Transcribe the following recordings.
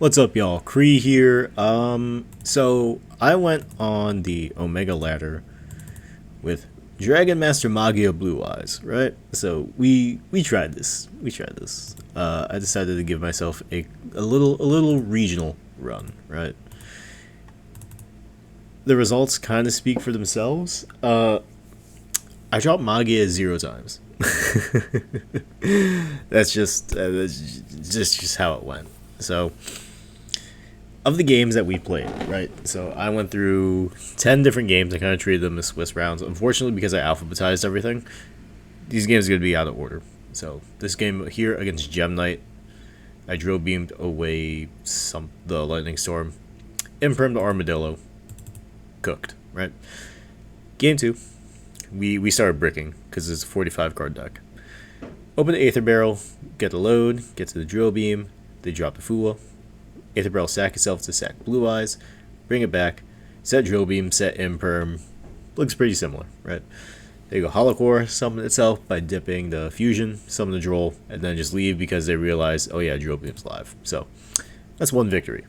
What's up, y'all? Kree here. So I went on the Omega ladder with Dragon Master Magia Blue Eyes, right? So we tried this. I decided to give myself a little regional run, right? The results kind of speak for themselves. I dropped Magia 0 times. That's just how it went. So, of the games that we played, right? So I went through 10 different games. I kind of treated them as Swiss rounds. Unfortunately, because I alphabetized everything, these games are going to be out of order. So this game here against Gem Knight, I drill beamed away the Lightning Storm, Imperm the Armadillo, cooked, right? Game 2, we started bricking because it's a 45 card deck. Open the Aether Barrel, get the load, get to the drill beam, they drop the Fua. Aether Barrel sack itself to sack Blue Eyes, bring it back, set Drill Beam, set Imperm. Looks pretty similar, right? They go Hollow Core, summon itself by dipping the Fusion, summon the Droll, and then just leave because they realize, oh yeah, Drill Beam's live. So, that's one victory.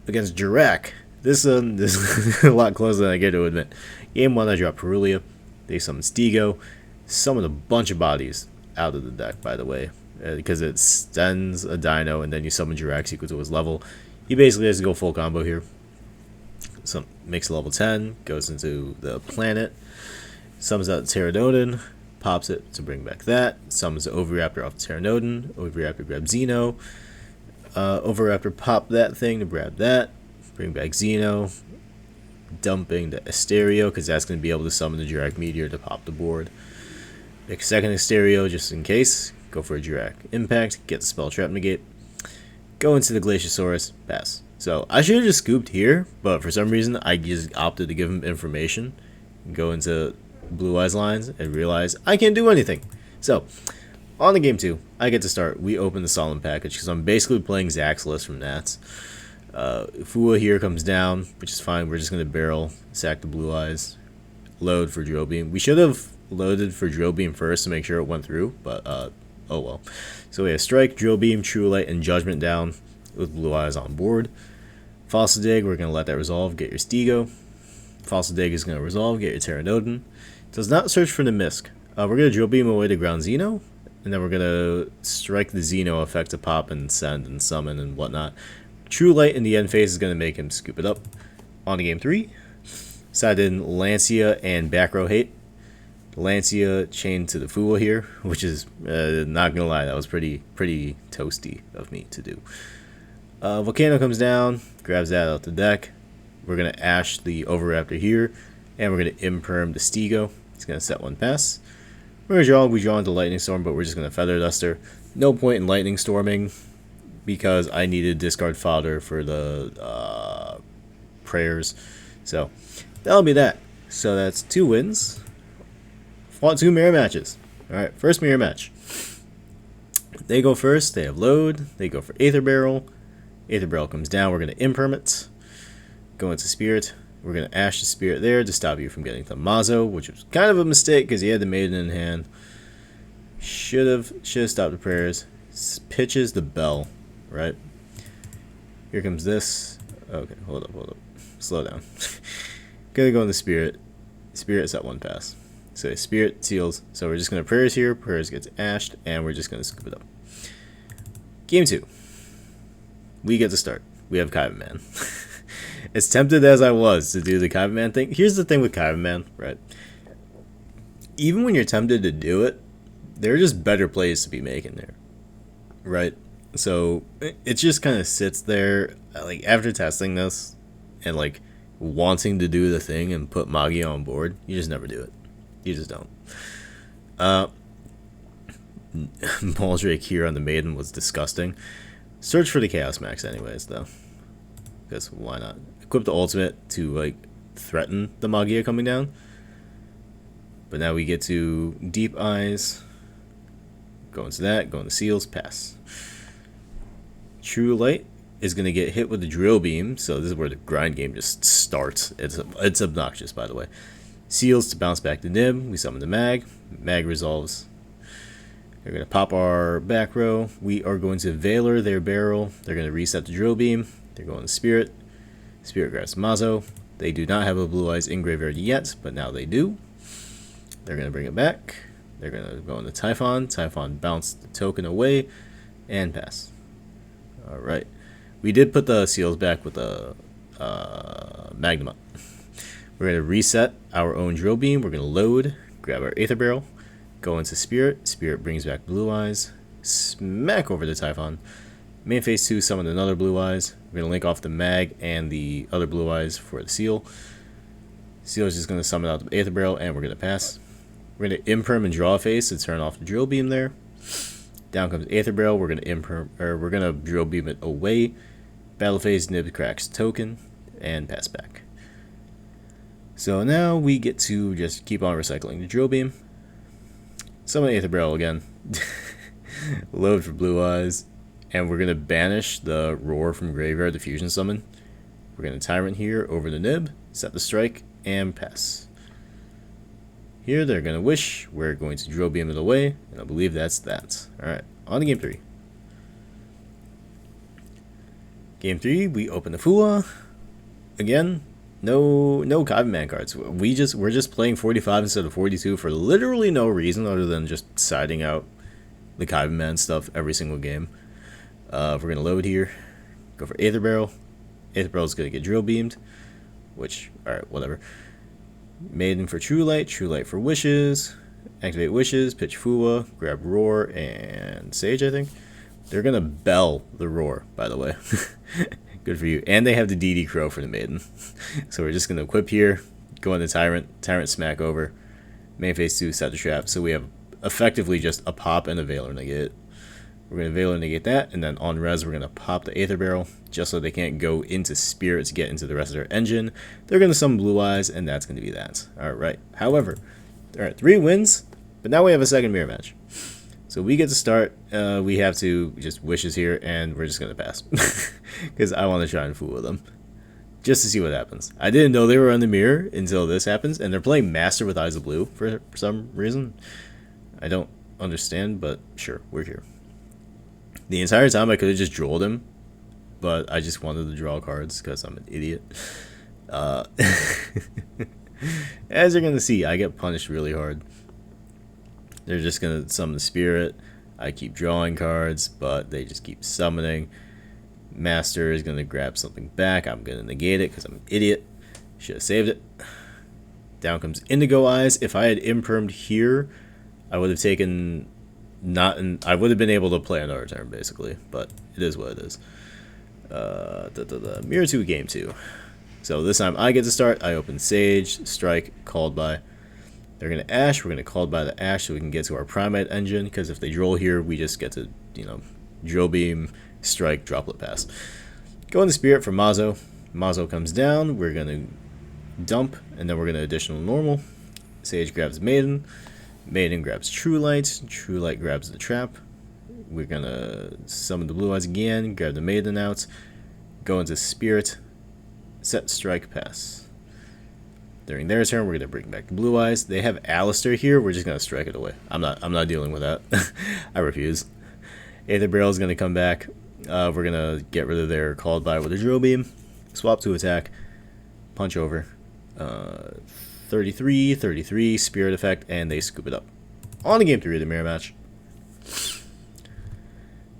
Against Jurac, this is a lot closer than I get to admit. Game 1, I dropped Perulia, they summon Stego, summoned a bunch of bodies out of the deck, by the way. Because it sends a dino and then you summon Jurac equal to his level. He basically has to go full combo here. So makes a level 10, goes into the planet, summons out the Pteranodon, pops it to bring back that, summons the Oviraptor off the Pteranodon, Oviraptor grabs Xeno, Oviraptor pop that thing to grab that, bring back Xeno, dumping the Asterio because that's going to be able to summon the Jurac Meteor to pop the board. Make a second Asterio just in case. Go for a Jurac Impact, get the Spell Trap Negate, go into the Glaciosaurus, pass. So I should have just scooped here, but for some reason I just opted to give him information, go into Blue Eyes lines, and realize I can't do anything. So on the game 2, I get to start. We open the Solemn package because I'm basically playing Zach's list from Nats. Fua here comes down, which is fine. We're just going to barrel, sack the Blue Eyes, load for Drill Beam. We should have loaded for Drill Beam first to make sure it went through, but oh well. So we have Strike, Drill Beam, True Light, and Judgment down with Blue Eyes on board. Fossil Dig, we're going to let that resolve, get your Stego. Fossil Dig is going to resolve, get your Pteranodon. Does not search for the Misk. We're going to Drill Beam away to ground Xeno, and then we're going to strike the Xeno effect to pop and send and summon and whatnot. True Light in the end phase is going to make him scoop it up. On to game 3, side in Lancia and back row hate. Lancia chained to the Fua here, which is, not gonna lie, that was pretty toasty of me to do. Volcano comes down, grabs that out the deck. We're gonna Ash the Oviraptor here, and we're gonna Imperm the Stego. It's gonna set 1 pass. We draw into Lightning Storm, but we're just gonna Feather Duster. No point in Lightning Storming, because I needed discard fodder for the prayers. So, that'll be that. So that's 2 wins. Fought 2 mirror matches. Alright, first mirror match. They go first, they have load, they go for Aether Barrel. Aether Barrel comes down, we're going to Imperm it. Go into Spirit. We're going to Ash the Spirit there to stop you from getting the Mazo, which was kind of a mistake because he had the Maiden in hand. Should have stopped the prayers. Pitches the Bell, right? Here comes this. Okay, hold up. Slow down. Gonna go in the Spirit. Spirit's at 1 pass. So Spirit seals. So we're just going to prayers here. Prayers gets ashed, and we're just going to scoop it up. Game 2. We get to start. We have Kaiba Man. As tempted as I was to do the Kaiba Man thing, here's the thing with Kaiba Man, right? Even when you're tempted to do it, there are just better plays to be making there, right? So it just kind of sits there, like after testing this and like wanting to do the thing and put Magia on board, you just never do it. You just don't. Baldrake here on the Maiden was disgusting. Search for the Chaos Max anyways, though. Because why not? Equip the ultimate to, like, threaten the Magia coming down. But now we get to Deep Eyes. Go into that, go into Seals, pass. True Light is going to get hit with the Drill Beam, so this is where the grind game just starts. It's obnoxious, by the way. Seals to bounce back to Nib. We summon the Mag. Mag resolves. They're going to pop our back row. We are going to Valor their barrel. They're going to reset the drill beam. They're going to Spirit. Spirit grabs Mazo. They do not have a Blue Eyes in graveyard yet, but now they do. They're going to bring it back. They're going to go into Typhon. Typhon bounce the token away and pass. Alright. We did put the seals back with the Magnum. We're going to reset our own drill beam. We're going to load, grab our Aether Barrel, go into Spirit. Spirit brings back Blue Eyes. Smack over the Typhon. Main phase 2, summon another Blue Eyes. We're going to link off the Mag and the other Blue Eyes for the Seal. Seal is just going to summon out the Aether Barrel, and we're going to pass. We're going to Imperm and draw a phase to turn off the drill beam there. Down comes Aether Barrel. We're going to we're going to drill beam it away. Battle phase, Nib cracks token, and pass back. So now we get to just keep on recycling the drill beam. Summon Aether Barrel again. Load for Blue Eyes. And we're going to banish the Roar from Graveyard, the Fusion Summon. We're going to Tyrant here over the Nib, set the strike, and pass. Here they're going to Wish. We're going to drill beam it away, and I believe that's that. Alright, on to Game 3. Game 3, we open the Fua. Again, no Kaiban cards. We're just playing 45 instead of 42 for literally no reason other than just siding out the Kaiban stuff every single game. We're going to load here. Go for Aether Barrel. Aether Barrel is going to get drill beamed. Which, alright, whatever. Maiden for True Light. True Light for Wishes. Activate Wishes. Pitch Fua. Grab Roar and Sage, I think. They're going to bell the Roar, by the way. Good for you. And they have the DD Crow for the Maiden. So we're just going to equip here. Go into Tyrant. Tyrant smack over. Main phase 2, set the trap. So we have effectively just a pop and a Valor negate. We're going to Valor negate that, and then on res, we're going to pop the Aether Barrel, just so they can't go into Spirit to get into the rest of their engine. They're going to summon Blue Eyes, and that's going to be that. Alright, however, alright, 3 wins, but now we have a second mirror match. So we get to start, we have to just Wishes here, and we're just going to pass. Because I want to try and fool with them. Just to see what happens. I didn't know they were on the mirror until this happens, and they're playing Master with Eyes of Blue for some reason. I don't understand, but sure, we're here. The entire time I could have just drilled him, but I just wanted to draw cards because I'm an idiot. As you're going to see, I get punished really hard. They're just going to summon the Spirit. I keep drawing cards, but they just keep summoning. Master is going to grab something back. I'm going to negate it because I'm an idiot. Should have saved it. Down comes Indigo Eyes. If I had Impermed here, I would have taken... I would have been able to play another turn, basically, but it is what it is. Mirror 2, Game 2. So this time I get to start. I open Sage, Strike, Called By. They're going to Ash. We're going to Called By the Ash so we can get to our Primate engine, because if they drill here, we just get to, Drill Beam, Strike, Droplet Pass. Go into Spirit for Mazo. Mazo comes down. We're going to dump, and then we're going to additional normal. Sage grabs Maiden. Maiden grabs True Light. True Light grabs the trap. We're going to summon the Blue Eyes again. Grab the Maiden out. Go into Spirit. Set, Strike, Pass. During their turn, we're going to bring back the Blue Eyes. They have Alistair here. We're just going to strike it away. I'm not dealing with that. I refuse. Aether Barrel is going to come back. We're going to get rid of their Called By with a Drill Beam. Swap to attack. Punch over. 33, Spirit Effect, and they scoop it up. On to Game 3 of the mirror match.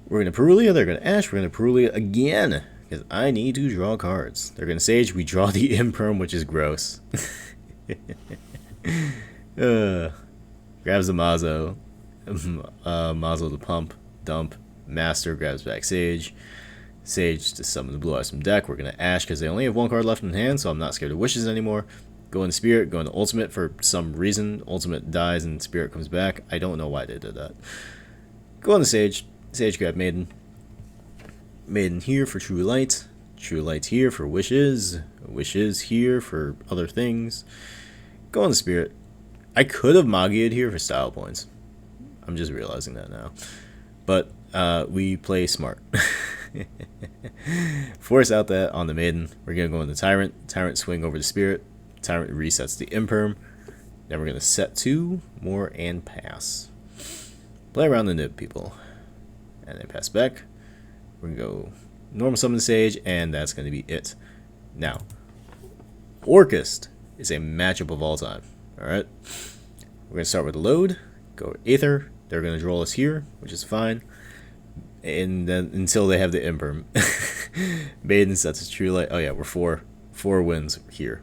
We're going to Perulia, they're going to Ash, we're going to Perulia again, because I need to draw cards. They're going to Sage, we draw the Imperm, which is gross. Grabs the Mazo. Mazo the pump, dump, Master grabs back Sage. Sage to summon the Blue Eyes from deck. We're going to Ash, because they only have 1 card left in hand, so I'm not scared of Wishes anymore. Go into Spirit, go into Ultimate for some reason. Ultimate dies and Spirit comes back. I don't know why they did that. Go into Sage. Sage grab Maiden. Maiden here for True Light. True Light here for Wishes. Wishes here for other things. Go into Spirit. I could have Magia'd here for style points. I'm just realizing that now. But we play smart. Force out that on the Maiden. We're going to go into Tyrant. Tyrant swing over the Spirit. Tyrant resets the Imperm. Then we're going to set 2 more and pass. Play around the nib, people. And then pass back. We're going to go normal summon the Sage, and that's going to be it. Now, Orcust is a matchup of all time. Alright? We're going to start with the load. Go Aether. They're going to draw us here, which is fine. And then until they have the Imperm. Maiden sets its True Light. Oh yeah, we're four wins here.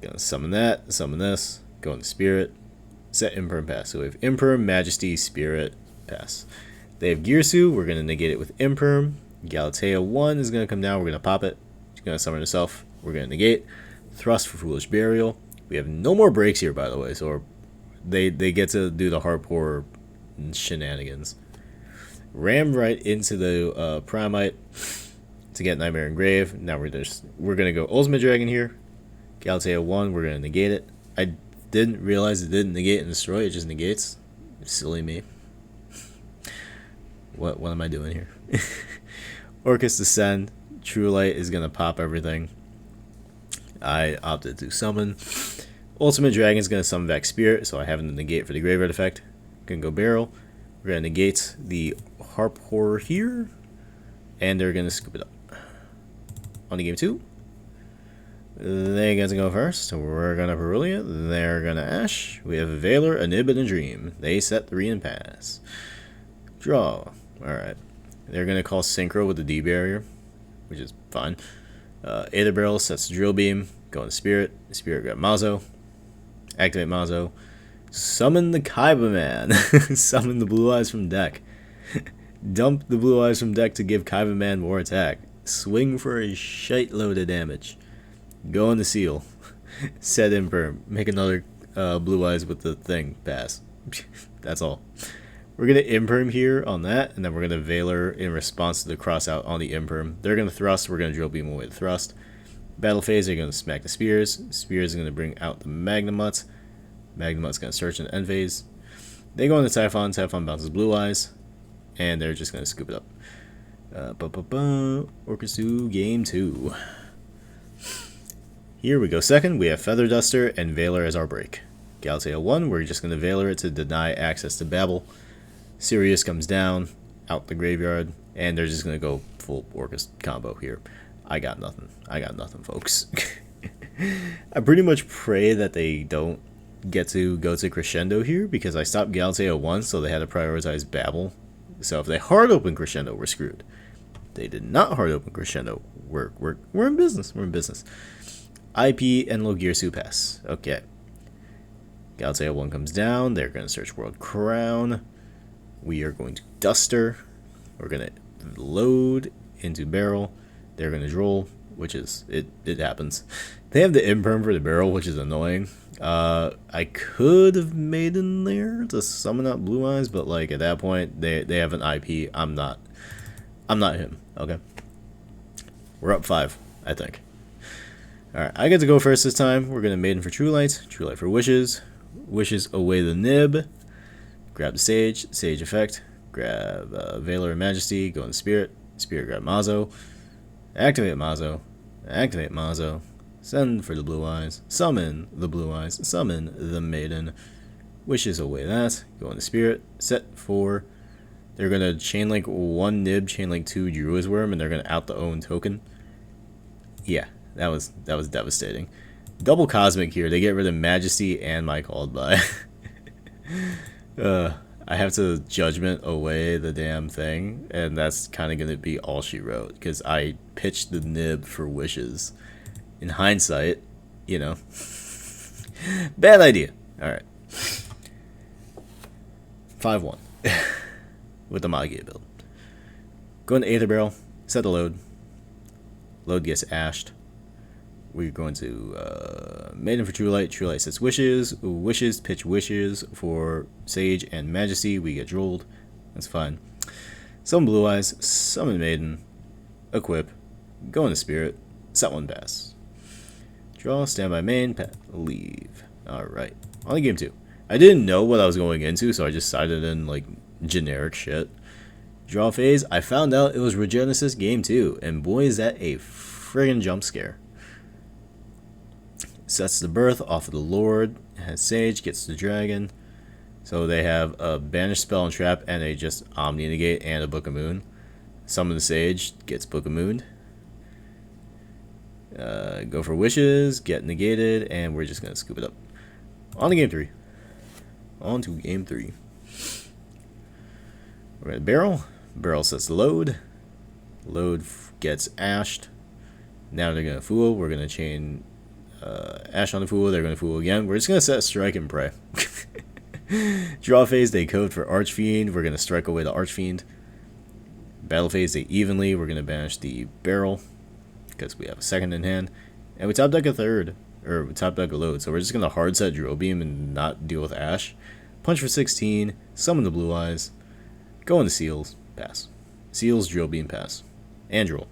Gonna summon that, summon this, go into Spirit, set Imperm, pass. So we have Imperm, Majesty, Spirit, pass. They have Girsu, we're gonna negate it with Imperm. Galatea 1 is gonna come down, we're gonna pop it. She's gonna summon herself, we're gonna negate. Thrust for Foolish Burial. We have no more breaks here, by the way, so they get to do the hardcore shenanigans. Ram right into the Primite to get Nightmare Engrave. Now we're gonna go Ultimate Dragon here. Galatea 1, we're gonna negate it. I didn't realize it didn't negate and destroy, it just negates. Silly me. What am I doing here? Orcust Descend. True Light is gonna pop everything. I opted to summon. Ultimate Dragon is gonna summon back Spirit, so I have to negate for the Graveyard effect. Gonna go Barrel. We're gonna negate the Harp Horror here, and they're gonna scoop it up. On to game 2. They get to go first. We're gonna Perulia. They're gonna Ash. We have a Veiler, a Nib, and a Dream. They set 3 and pass. Draw. Alright. They're gonna call Synchro with the D barrier, which is fine. Aether Barrel sets Drill Beam. Go into Spirit. Spirit grab Mazo. Activate Mazo. Summon the Kaiba Man. Summon the Blue Eyes from deck. Dump the Blue Eyes from deck to give Kaiba Man more attack. Swing for a shite load of damage. Go into Seal. Set Imperm. Make another Blue Eyes with the thing. Pass. That's all. We're going to Imperm here on that, and then we're going to Veiler in response to the cross out on the Imperm. They're going to Thrust. We're going to Drill Beam away the Thrust. Battle phase, they're going to smack the Spears. Spears are going to bring out the Magnemut. Magnemut's going to search in the end phase. They go into Typhon. Typhon bounces Blue Eyes. And they're just going to scoop it up. Orcust game 2. Here we go second. We have Feather Duster and Veiler as our break. Galatea 1, we're just going to Veiler it to deny access to Babel. Sirius comes down, out the graveyard, and they're just going to go full Orcust combo here. I got nothing. I got nothing, folks. I pretty much pray that they don't get to go to Crescendo here, because I stopped Galatea 1, so they had to prioritize Babel. So if they hard open Crescendo, we're screwed. They did not hard open Crescendo. We're in business. We're in business. IP and Logirsu pass. Okay. Galatea 1 comes down. They're going to search World Crown. We are going to Duster. We're going to load into Barrel. They're going to Droll, which is, it happens. They have the Imperm for the Barrel, which is annoying. I could have made in there to summon out Blue Eyes, but like at that point, they have an IP. I'm not him. Okay. We're up 5, I think. Alright, I get to go first this time. We're going to Maiden for True Light. True Light for Wishes. Wishes away the Nib. Grab the Sage. Sage effect. Grab Veiler and Majesty. Go in Spirit. Spirit grab Mazo. Activate Mazo. Activate Mazo. Send for the Blue Eyes. Summon the Blue Eyes. Summon the Maiden. Wishes away that. Go in the Spirit. Set 4. They're going to Chainlink 1 Nib, Chainlink 2 Druid's Worm, and they're going to out the own token. Yeah. That was devastating. Double Cosmic here. They get rid of Majesty and my Called By. I have to Judgment away the damn thing, and that's kind of going to be all she wrote, because I pitched the Nib for Wishes. In hindsight, you know. Bad idea. Alright. 5-1. With the Magia build. Go into Aether Barrel. Set the load. Load gets ashed. We're going to Maiden for True Light. True Light sets Wishes. Wishes, pitch Wishes for Sage and Majesty. We get drolled. That's fine. Summon Blue Eyes. Summon Maiden. Equip. Go into Spirit. Set 1 pass. Draw. Standby main. Leave. Alright. On to game 2. I didn't know what I was going into, so I just sided in like generic shit. Draw phase. I found out it was Regenesis game 2. And boy, is that a friggin' jump scare. Sets the Birth off of the Lord. Has Sage, gets the Dragon. So they have a banish spell and trap, and a just Omni Negate and a Book of Moon. Summon the Sage, gets Book of Moon. Go for Wishes, get negated, and we're just going to scoop it up. On to game 3. On to game 3. We're going to barrel. Barrel sets the load. Load gets ashed. Now they're going to fool. We're going to chain ash on the fool. They're going to fool again. We're just going to set strike and pray. Draw phase, they code for Archfiend. We're going to strike away the Archfiend. Battle phase, they evenly. We're going to banish the barrel because we have a second in hand. And we top deck a third. Or we top deck a load. So we're just going to hard set Drill Beam and not deal with Ash. Punch for 16. Summon the Blue Eyes. Go into Seals. Pass. Seals, Drill Beam, pass. And Drill.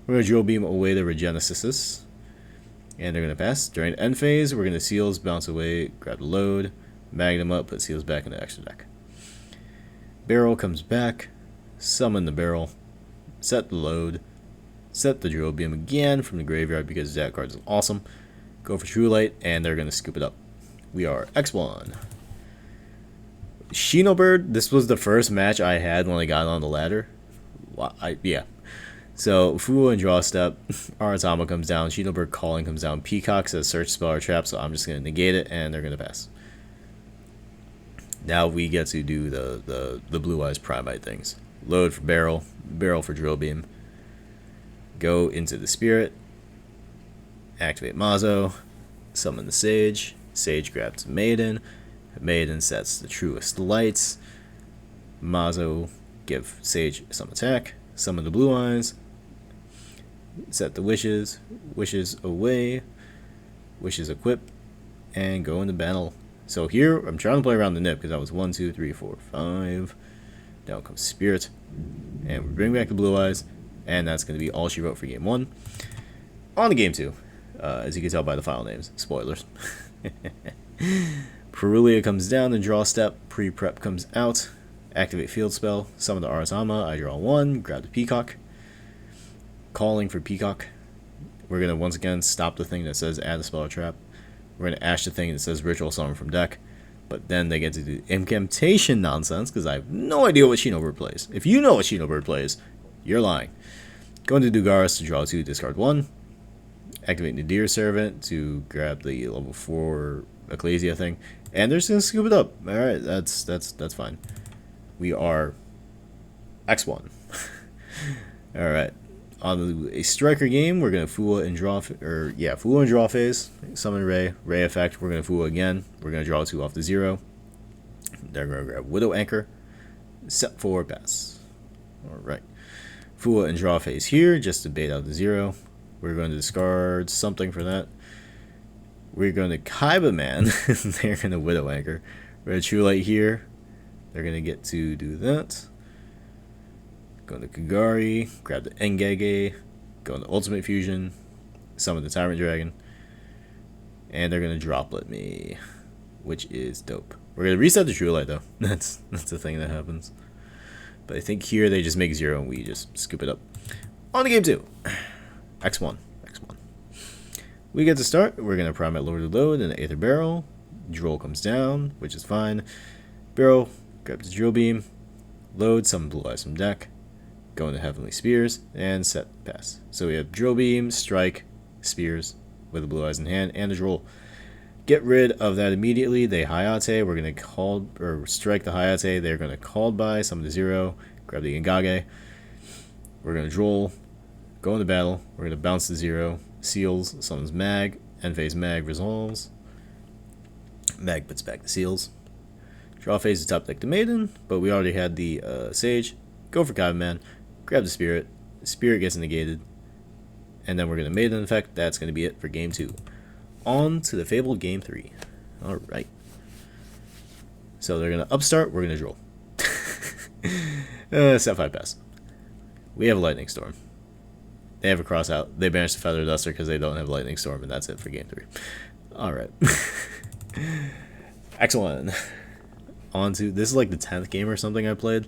We're going to Drill Beam away the Regenesis. And they're going to pass. During end phase, we're going to Seals, bounce away, grab the load, Magnum up, put Seals back in the extra deck. Barrel comes back. Summon the barrel. Set the load. Set the Drill Beam again from the graveyard because that card is awesome. Go for True Light, and they're going to scoop it up. We are X1. Shinobird, this was the first match I had when I got on the ladder. Yeah. So, Fool and Draw Step, Aratama comes down, Shinobird Calling comes down, Peacock says Search Spell or Trap, so I'm just going to negate it, and they're going to pass. Now we get to do the Blue Eyes Primite things. Load for Barrel, Barrel for Drill Beam. Go into the Spirit. Activate Mazo. Summon the Sage. Sage grabs Maiden. Maiden sets the Truest Lights. Mazo give Sage some attack. Summon the Blue Eyes. Set the Wishes. Wishes away. Wishes equip. And go into battle. So here, I'm trying to play around the nip because that was 1, 2, 3, 4, 5. Down comes Spirit. And we bring back the Blue Eyes. And that's going to be all she wrote for game 1. On to game 2. As you can tell by the file names. Spoilers. Perulia comes down and draw step. Pre-prep comes out. Activate field spell. Summon the Aratama. I draw 1. Grab the Peacock. Calling for Peacock. We're going to once again stop the thing that says add a spell or trap. We're going to ash the thing that says ritual summon from deck. But then they get to do incantation nonsense because I have no idea what Shinobird plays. If you know what Shinobird plays, you're lying. Going to Dugaris to draw 2, discard 1. Activate Nadir Servant to grab the level 4 Ecclesia thing. And they're just going to scoop it up. Alright, that's fine. We are X1. Alright. On a striker game, we're going to Fool and draw, Fool and draw phase. Summon Ray effect. We're going to Fool again. We're going to draw 2 off the 0. They're going to grab Widow Anchor. Set 4, pass. Alright. Fool and draw phase here, just to bait out the 0. We're going to discard something for that. We're going to Kaiba Man. They're going to Widow Anchor. We're going to True Light here. They're going to get to do that. Go to Kagari, grab the Engege, go into Ultimate Fusion, summon the Tyrant Dragon, and they're going to Droplet me, which is dope. We're going to reset the True Light, though. That's the thing that happens. But I think here they just make 0 and we just scoop it up. On to game 2. X1. We get to start. We're going to Primate Lord of Load and Aether Barrel. Droll comes down, which is fine. Barrel, grab the Drill Beam. Load, summon Blue Eyes from deck. Go into Heavenly Spears, and set, pass. So we have Drill Beam, Strike, Spears, with the Blue Eyes in hand, and the Droll. Get rid of that immediately. They Hayate. We're going to strike the Hayate. They're going to Called by, summon the 0, grab the Ingage. We're going to Droll, go into battle. We're going to bounce the 0, Seals, summons Mag, end phase Mag resolves. Mag puts back the Seals. Draw phase is top deck to Maiden, but we already had the Sage. Go for Kaiba Man, grab the Spirit. The Spirit gets negated. And then we're going to Maiden effect. That's going to be it for game 2. On to the Fabled game 3. Alright. So they're going to upstart, we're going to Droll. Set 5 pass. We have a Lightning Storm. They have a cross out. They banish the Feather Duster because they don't have Lightning Storm, and that's it for game 3. Alright. Excellent. On to, this is like the 10th game or something I played.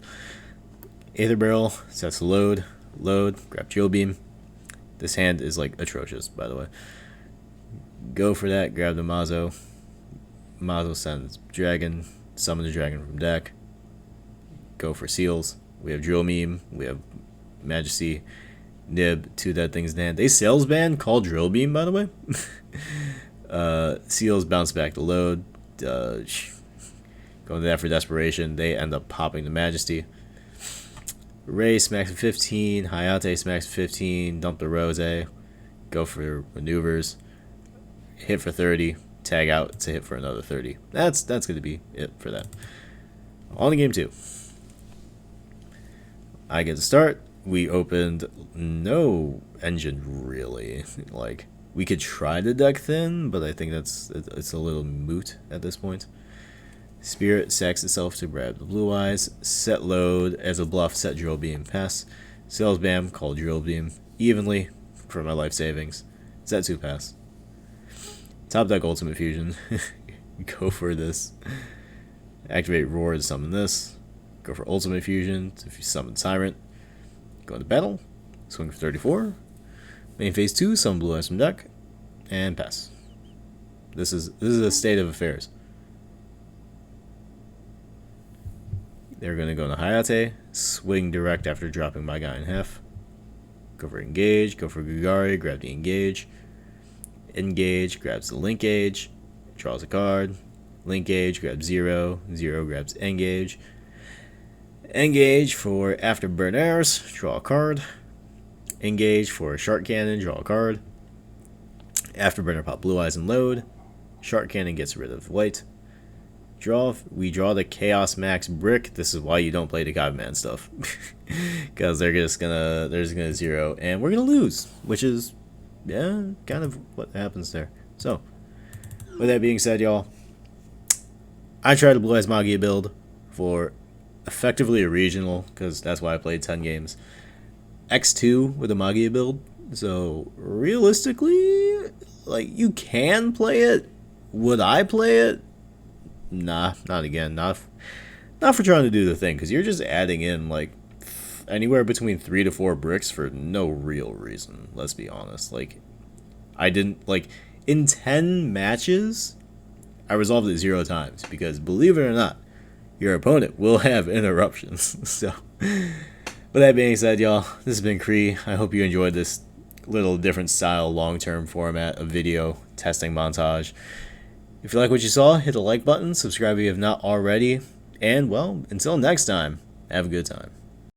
Aether Barrel sets load, grab Drill Beam. This hand is like atrocious, by the way. Go for that, grab the Mazo. Mazo sends Dragon, summon the dragon from deck, go for seals. We have Drill Meme, we have Majesty, Nib, 2 dead things in hand. They sales ban called Drill Beam, by the way. Seals bounce back to load. Going to that for desperation. They end up popping the Majesty. Ray smacks 15. Hayate smacks 15. Dump the Rose. Go for maneuvers. Hit for 30. Tag out to hit for another 30. That's going to be it for that. On to game 2. I get to start. We opened no engine, really. Like, we could try to deck thin, but I think it's a little moot at this point. Spirit sacks itself to grab the blue eyes. Set load as a bluff, set Drill Beam, pass. Sales Bam, call Drill Beam evenly for my life savings. Set 2, pass. Top deck Ultimate Fusion. Go for this. Activate Roar to summon this. Go for Ultimate Fusion to summon Tyrant. Go into battle. Swing for 34. Main phase 2, summon blue eyes from deck. And pass. This is a state of affairs. They're going to go into Hayate, swing direct after dropping my guy in half. Go for engage, go for Gugari, grab the engage. Engage, grabs the linkage, draws a card. Linkage, grabs 0, 0 grabs engage. Engage for Afterburners, draw a card. Engage for Shark Cannon, draw a card. Afterburner, pop blue eyes and load. Shark Cannon gets rid of white. We draw the Chaos Max brick. This is why you don't play the Godman stuff. Because they're just gonna 0 and we're gonna lose. Which is, yeah, kind of what happens there. So, with that being said, y'all, I tried a Blue Eyes Magia build for effectively a regional, because that's why I played 10 games. X2 with a Magia build. So, realistically, like, you can play it. Would I play it? Nah, not again. Not for trying to do the thing, because you're just adding in, like, anywhere between 3 to 4 bricks for no real reason. Let's be honest. Like, I didn't, like, in 10 matches, I resolved it 0 times, because believe it or not, your opponent will have interruptions. So, with that being said, y'all, this has been Kree. I hope you enjoyed this little different style, long-term format of video testing montage. If you like what you saw, hit the like button, subscribe if you have not already, and, well, until next time, have a good time.